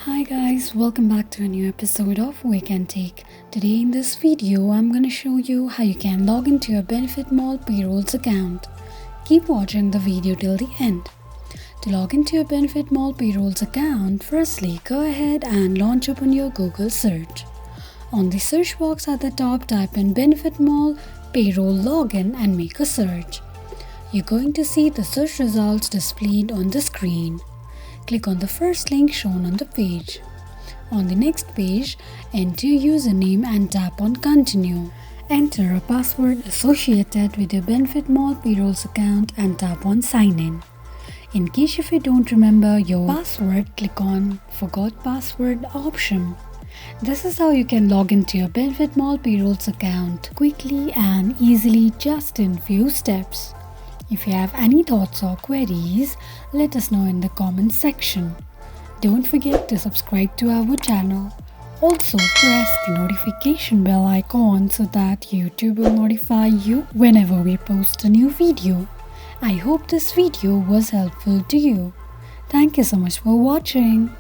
Hi guys, welcome back to a new episode of Wake&Tech. Today in this video, I'm going to show you how you can log into your Benefitmall Payrolls account. Keep watching the video till the end. To log into your Benefitmall Payrolls account, firstly go ahead and launch open your Google search. On the search box at the top, type in Benefitmall Payroll Login and make a search. You're going to see the search results displayed on the screen. Click on the first link shown on the page. On the next page, enter your username and tap on Continue. Enter a password associated with your Benefitmall Payrolls account and tap on Sign In. In case if you don't remember your password, click on Forgot Password option. This is how you can log into your Benefitmall Payrolls account quickly and easily just in few steps. If you have any thoughts or queries, let us know in the comments section. Don't forget to subscribe to our channel. Also press the notification bell icon so that YouTube will notify you whenever we post a new video. I hope this video was helpful to you. Thank you so much for watching.